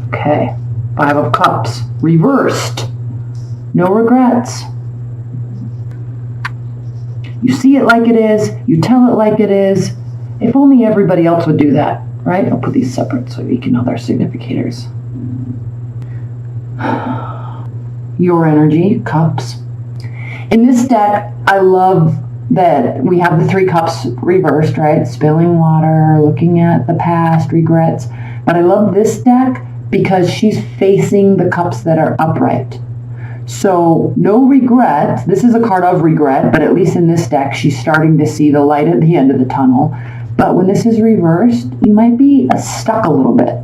Okay. 5 of Cups. Reversed. No regrets. You see it like it is. You tell it like it is. If only everybody else would do that, right? I'll put these separate so you can know their significators. Your energy, Cups. In this deck, I love that we have the 3 cups reversed, right? Spilling water, looking at the past, regrets. But I love this deck because she's facing the cups that are upright. So no regret. This is a card of regret, but at least in this deck, she's starting to see the light at the end of the tunnel. But when this is reversed, you might be stuck a little bit.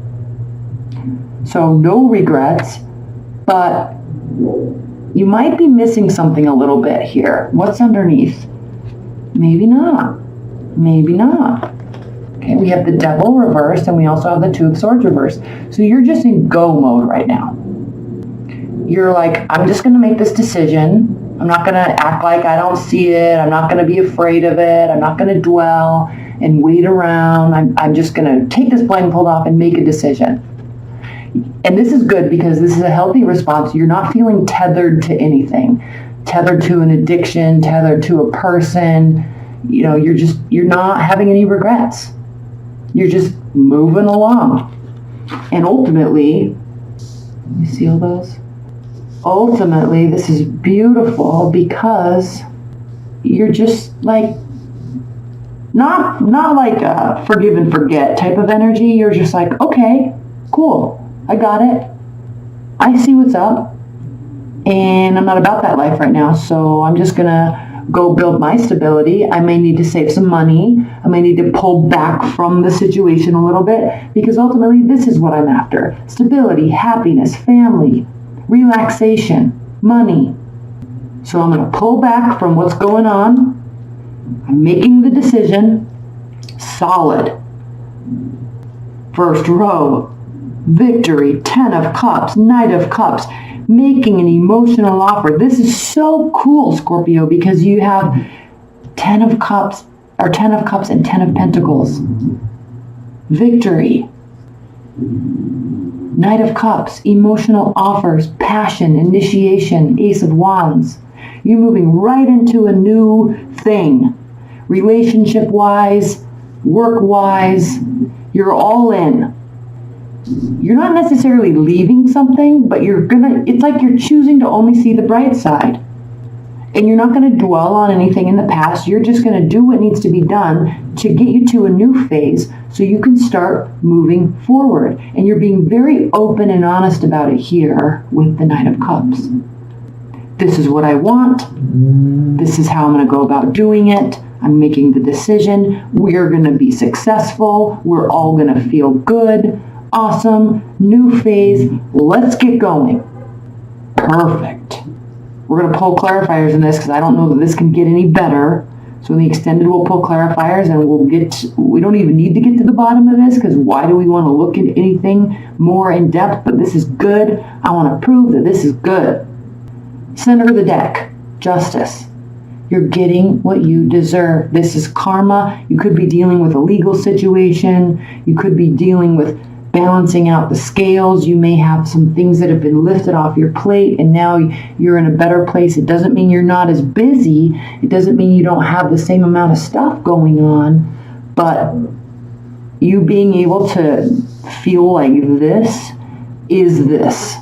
So no regrets, but you might be missing something a little bit here. What's underneath? Maybe not. Maybe not. Okay, we have the Devil reversed, and we also have the 2 of Swords reversed. So you're just in go mode right now. You're like, I'm just going to make this decision. I'm not going to act like I don't see it. I'm not going to be afraid of it. I'm not going to dwell and wait around. I'm just going to take this blindfold off and make a decision. And this is good because this is a healthy response. You're not feeling tethered to anything. Tethered to an addiction, tethered to a person. You know, you're not having any regrets. You're just moving along. And ultimately, you see all those? Ultimately, this is beautiful because you're just like, not like a forgive and forget type of energy. You're just like, okay, cool. I got it. I see what's up. And I'm not about that life right now. So I'm just going to go build my stability. I may need to save some money. I may need to pull back from the situation a little bit because ultimately this is what I'm after. Stability, happiness, family, relaxation, money. So I'm going to pull back from what's going on. I'm making the decision. Solid. First row. Victory, 10 of Cups, Knight of Cups, making an emotional offer. This is so cool, Scorpio, because you have 10 of Cups, or 10 of Cups and 10 of Pentacles. Victory. Knight of Cups, emotional offers, passion, initiation, Ace of Wands. You're moving right into a new thing. Relationship-wise, work-wise, you're all in. You're not necessarily leaving something, but it's like you're choosing to only see the bright side. And you're not going to dwell on anything in the past. You're just going to do what needs to be done to get you to a new phase so you can start moving forward. And you're being very open and honest about it here with the Knight of Cups. This is what I want. This is how I'm going to go about doing it. I'm making the decision. We're going to be successful. We're all going to feel good. Awesome, new phase, let's get going. Perfect. We're going to pull clarifiers in this because I don't know that this can get any better. So in the extended, we'll pull clarifiers and we don't even need to get to the bottom of this because why do we want to look at anything more in depth? But this is good. I want to prove that this is good. Center of the deck, Justice. You're getting what you deserve. This is karma. You could be dealing with a legal situation. You could be dealing with balancing out the scales. You may have some things that have been lifted off your plate and now you're in a better place. It doesn't mean you're not as busy. It doesn't mean you don't have the same amount of stuff going on, but you being able to feel like this is this.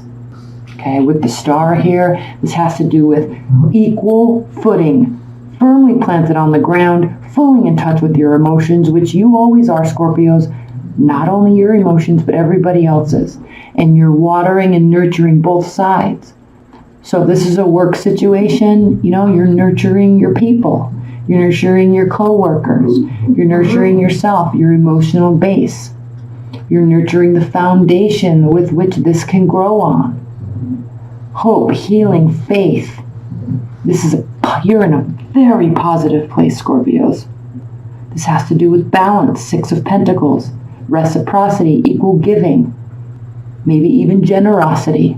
Okay, with the star here, this has to do with equal footing, firmly planted on the ground, fully in touch with your emotions, which you always are, Scorpios. Not only your emotions, but everybody else's. And you're watering and nurturing both sides. So if this is a work situation, you're nurturing your people. You're nurturing your coworkers. You're nurturing yourself, your emotional base. You're nurturing the foundation with which this can grow on. Hope, healing, faith. You're in a very positive place, Scorpios. This has to do with balance, 6 of Pentacles. Reciprocity, equal giving, maybe even generosity.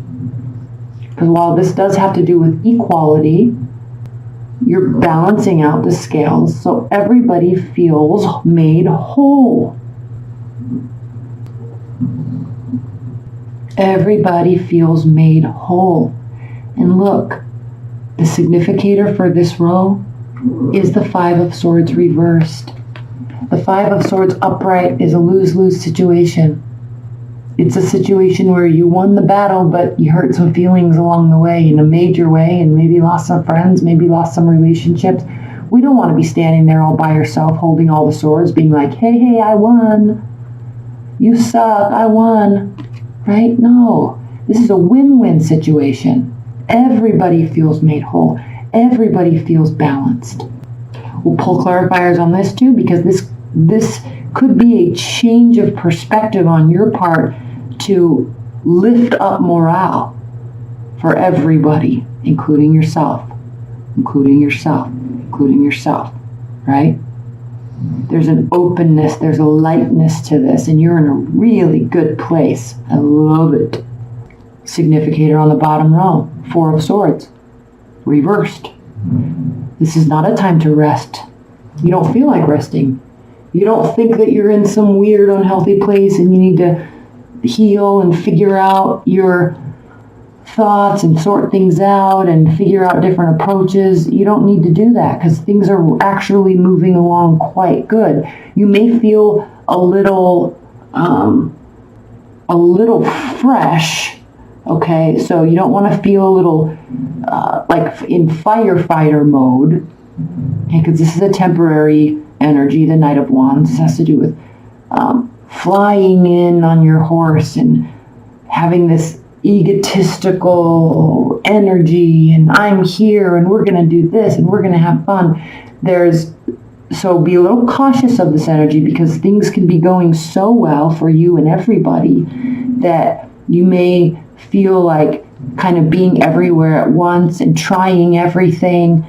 Because while this does have to do with equality, you're balancing out the scales so everybody feels made whole. Everybody feels made whole. And look, the significator for this row is the Five of Swords reversed. The Five of Swords upright is a lose-lose situation. It's a situation where you won the battle, but you hurt some feelings along the way in a major way, and maybe lost some friends, maybe lost some relationships. We don't want to be standing there all by yourself holding all the swords, being like, hey, I won. You suck, I won. Right? No. This is a win-win situation. Everybody feels made whole. Everybody feels balanced. We'll pull clarifiers on this too, because this could be a change of perspective on your part to lift up morale for everybody, including yourself, including yourself, including yourself, right? There's an openness, there's a lightness to this, and you're in a really good place. I love it. Significator on the bottom row, Four of Swords, reversed. This is not a time to rest. You don't feel like resting. You don't think that you're in some weird, unhealthy place and you need to heal and figure out your thoughts and sort things out and figure out different approaches. You don't need to do that because things are actually moving along quite good. You may feel a little fresh. Okay, so you don't want to feel a little like in firefighter mode, okay, because this is a temporary energy, the Knight of Wands. This has to do with flying in on your horse and having this egotistical energy, and I'm here, and we're going to do this, and we're going to have fun. So be a little cautious of this energy because things can be going so well for you and everybody that you may feel like kind of being everywhere at once and trying everything.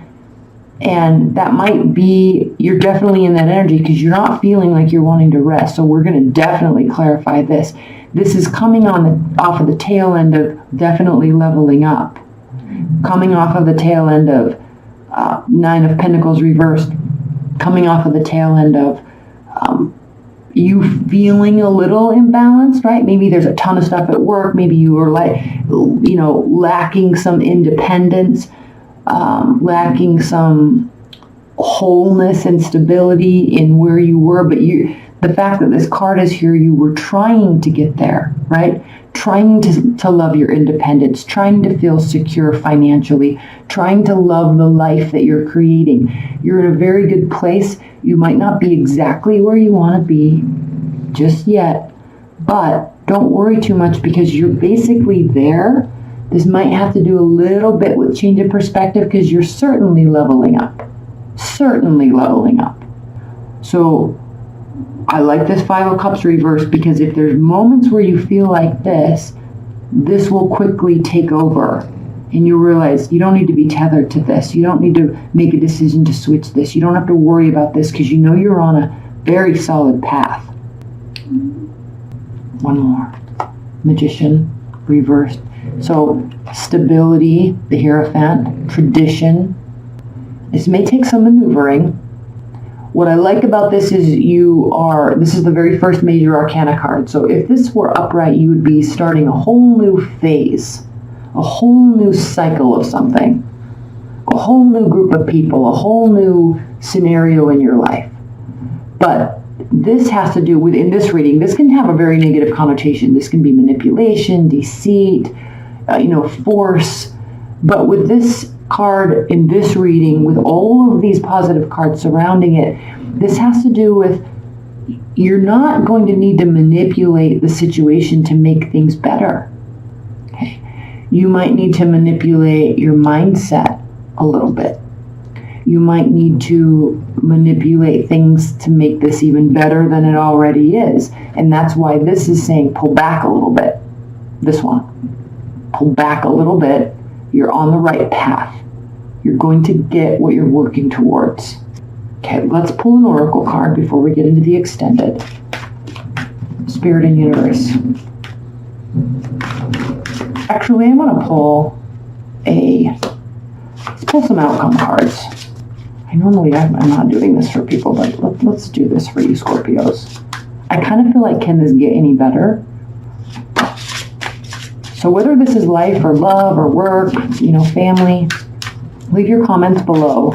And that might be, you're definitely in that energy because you're not feeling like you're wanting to rest. So we're going to definitely clarify this. This is coming off of the tail end of definitely leveling up. Coming off of the tail end of Nine of Pentacles reversed. Coming off of the tail end of you feeling a little imbalanced, right? Maybe there's a ton of stuff at work. Maybe you are lacking some independence, lacking some wholeness and stability in where you were. But the fact that this card is here, you were trying to get there, right? Trying to love your independence, trying to feel secure financially, trying to love the life that you're creating. You're in a very good place. You might not be exactly where you want to be just yet, but don't worry too much because you're basically there. This might have to do a little bit with change of perspective because you're certainly leveling up. Certainly leveling up. So I like this Five of Cups reversed because if there's moments where you feel like this will quickly take over. And you realize you don't need to be tethered to this. You don't need to make a decision to switch this. You don't have to worry about this because you know you're on a very solid path. One more. Magician, reversed. So stability, the Hierophant, tradition. This may take some maneuvering. What I like about this is this is the very first major arcana card. So if this were upright, you would be starting a whole new phase. A whole new cycle of something, a whole new group of people, a whole new scenario in your life. But this has to do with, in this reading, this can have a very negative connotation. This can be manipulation, deceit, force. But with this card in this reading, with all of these positive cards surrounding it, this has to do with you're not going to need to manipulate the situation to make things better. Okay. You might need to manipulate your mindset a little bit. You might need to manipulate things to make this even better than it already is. And that's why this is saying pull back a little bit. This one. Pull back a little bit. You're on the right path. You're going to get what you're working towards. Okay, let's pull an oracle card before we get into the extended. Spirit and Universe. Actually, I'm going to pull let's pull some outcome cards. I'm not doing this for people, but let's do this for you, Scorpios. I kind of feel like, can this get any better? So whether this is life or love or work, family, leave your comments below.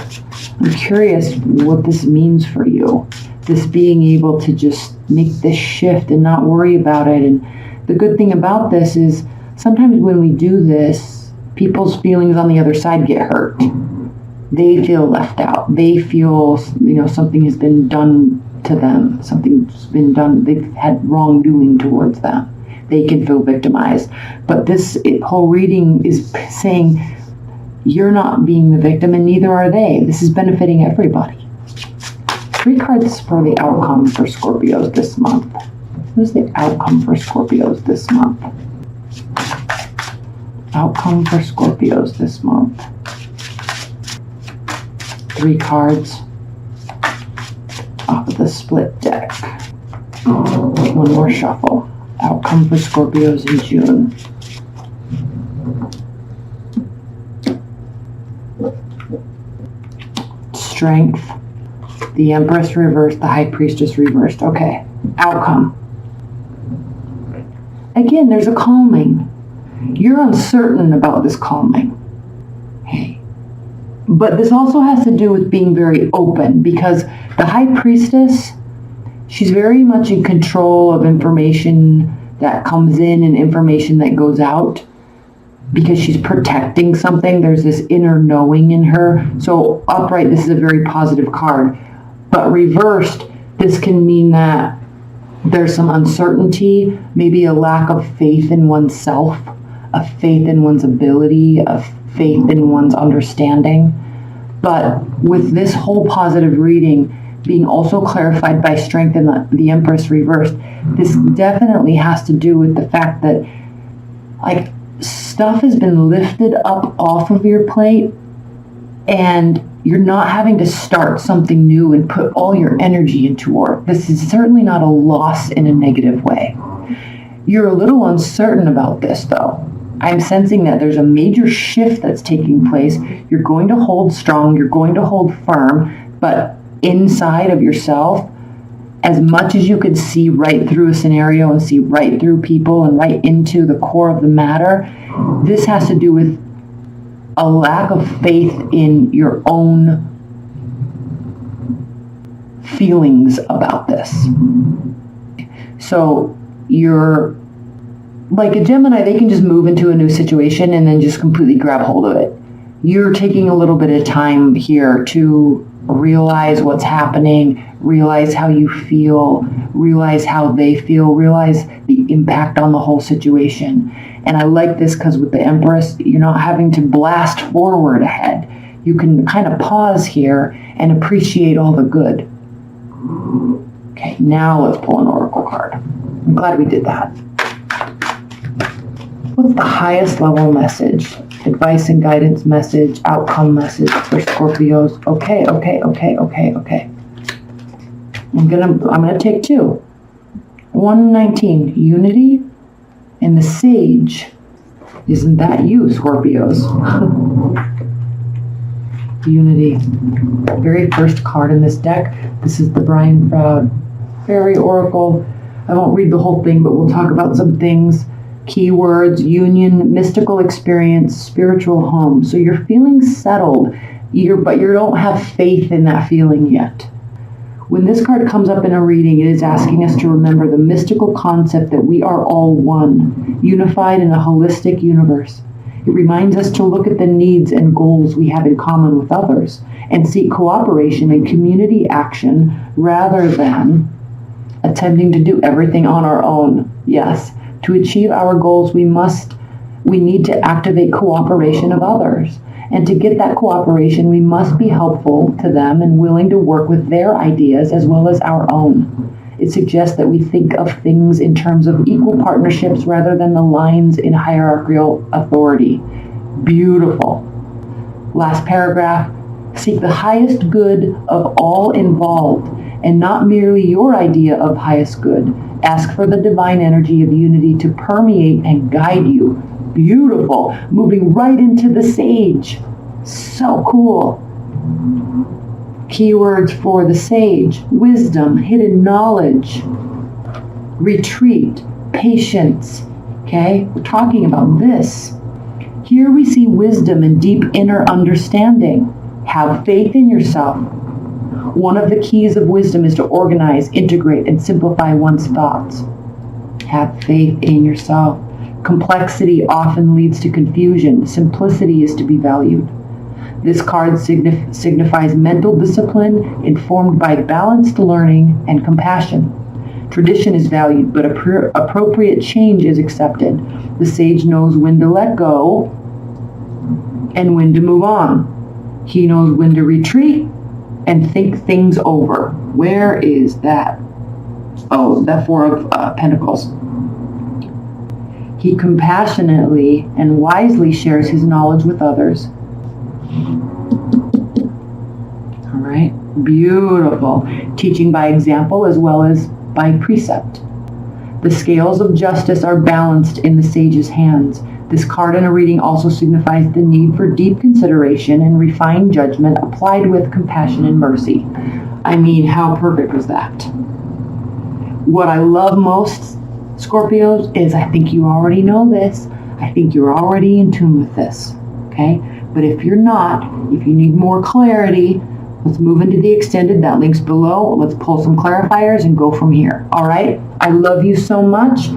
I'm curious what this means for you. This being able to just make this shift and not worry about it. And the good thing about this is sometimes when we do this, people's feelings on the other side get hurt. They feel left out. They feel, something has been done to them. Something's been done. They've had wrongdoing towards them. They can feel victimized. But this whole reading is saying you're not being the victim and neither are they. This is benefiting everybody. 3 cards for the outcome for Scorpios this month. What's the outcome for Scorpios this month? Outcome for Scorpios this month. 3 cards off of the split deck. One more shuffle. Outcome for Scorpios in June. Strength. The Empress reversed, the High Priestess reversed. Okay, outcome. Again, there's a calming. You're uncertain about this calming. Hey. But this also has to do with being very open, because the High Priestess, she's very much in control of information that comes in and information that goes out, because she's protecting something. There's this inner knowing in her. So upright, this is a very positive card. But reversed, this can mean that there's some uncertainty, maybe a lack of faith in oneself, a faith in one's ability, a faith in one's understanding. But with this whole positive reading being also clarified by strength in the Empress reversed, this definitely has to do with the fact that stuff has been lifted up off of your plate and you're not having to start something new and put all your energy into work. This is certainly not a loss in a negative way. You're a little uncertain about this, though. I'm sensing that there's a major shift that's taking place. You're going to hold strong. You're going to hold firm. But inside of yourself, as much as you could see right through a scenario and see right through people and right into the core of the matter, this has to do with a lack of faith in your own feelings about this. So you're like a Gemini, they can just move into a new situation and then just completely grab hold of it. You're taking a little bit of time here to realize what's happening, realize how you feel, realize how they feel, realize the impact on the whole situation. And I like this because with the Empress, you're not having to blast forward ahead. You can kind of pause here and appreciate all the good. Okay, now let's pull an Oracle card. I'm glad we did that. What's the highest level message? Advice and guidance message, outcome message for Scorpios. Okay. I'm gonna take 2. 119, unity, and the Sage. Isn't that you, Scorpios? Unity. Very first card in this deck. This is the Brian Froud Fairy Oracle. I won't read the whole thing, but we'll talk about some things. Keywords: union, mystical experience, spiritual home. So you're feeling settled, but you don't have faith in that feeling yet. When this card comes up in a reading, it is asking us to remember the mystical concept that we are all one, unified in a holistic universe. It reminds us to look at the needs and goals we have in common with others and seek cooperation and community action rather than attempting to do everything on our own. Yes. To achieve our goals, we need to activate cooperation of others. And to get that cooperation, we must be helpful to them and willing to work with their ideas as well as our own. It suggests that we think of things in terms of equal partnerships rather than the lines in hierarchical authority. Beautiful. Last paragraph. Seek the highest good of all involved and not merely your idea of highest good. Ask for the divine energy of unity to permeate and guide you. Beautiful. Moving right into the Sage. So cool. Keywords for the Sage: wisdom, hidden knowledge, retreat, patience, Okay? We're talking about this. Here we see wisdom and deep inner understanding. Have faith in yourself. One of the keys of wisdom is to organize, integrate, and simplify one's thoughts. Have faith in yourself. Complexity often leads to confusion. Simplicity is to be valued. This card signifies mental discipline informed by balanced learning and compassion. Tradition is valued, but appropriate change is accepted. The sage knows when to let go and when to move on. He knows when to retreat and think things over. Where is that? Oh, that Four of Pentacles. He compassionately and wisely shares his knowledge with others. All right, beautiful. Teaching by example as well as by precept. The scales of justice are balanced in the sage's hands. This card in a reading also signifies the need for deep consideration and refined judgment applied with compassion and mercy. I mean, how perfect was that? What I love most, Scorpios, is I think you already know this. I think you're already in tune with this, okay? But if you're not, if you need more clarity, let's move into the extended. That link's below. Let's pull some clarifiers and go from here. All right? I love you so much.